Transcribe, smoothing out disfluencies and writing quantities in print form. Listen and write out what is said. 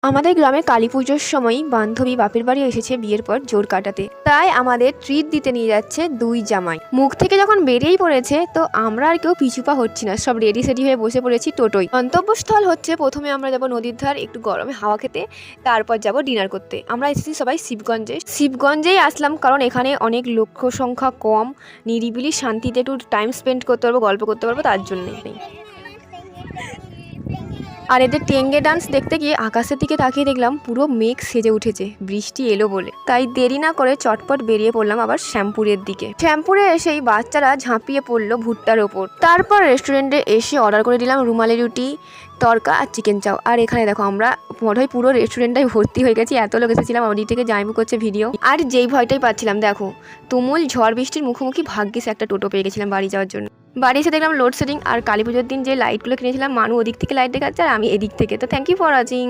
আমাদের গ্রামে কালী পুজোর সময় বান্ধবী বাপের বাড়ি এসেছে বিয়ের পর জোর কাটাতে, তাই আমাদের ট্রিট দিতে নিয়ে যাচ্ছে দুই জামাই। মুখ থেকে যখন বেরিয়েই পড়েছে তো আমরা আর কেউ পিছুপা হচ্ছি না, সব রেডি সেডি হয়ে বসে পড়েছি টোটোয়। গন্তব্যস্থল হচ্ছে প্রথমে আমরা যাব নদীর ধার একটু গরমে হাওয়া খেতে, তারপর যাব ডিনার করতে। আমরা এসেছি সবাই শিবগঞ্জেই আসলাম কারণ এখানে অনেক লোক সংখ্যা কম, নিরিবিলি শান্তিতে একটু টাইম স্পেন্ড করতে পারবো, গল্প করতে পারবো, তার জন্যই। আর এদের টেঙ্গে ডান্স দেখতে গিয়ে আকাশের দিকে তাকিয়ে দেখলাম পুরো মেঘ সেজে উঠেছে বৃষ্টি এলো বলে, তাই দেরি না করে চটপট বেরিয়ে পড়লাম আবার শ্যামপুরের দিকে। শ্যামপুরে এসেই বাচ্চারা ঝাঁপিয়ে পড়লো ভুট্টার ওপর। তারপর রেস্টুরেন্টে এসে অর্ডার করে দিলাম রুমালি রুটি, তড়কা আর চিকেন চাও। আর এখানে দেখো আমরা মনে হয় পুরো রেস্টুরেন্টটাই ভর্তি হয়ে গেছি, এত লোক এসেছিলাম। ওদিক থেকে জাইমু করছে ভিডিও, আর যেই ভয়টাই পাচ্ছিলাম দেখো তুমুল ঝড় বৃষ্টির মুখোমুখি ভাগ্যিস একটা টোটো পেয়ে গেছিলাম বাড়ি যাওয়ার জন্য। বাড়ি এসে দেখলাম লোডশেডিং, আর কালী পুজোর দিন যে লাইটগুলো কিনেছিলাম মানু ওদিক থেকে লাইট দেখাচ্ছে আর আমি এদিক থেকে। তো থ্যাংক ইউ ফর ওয়াচিং।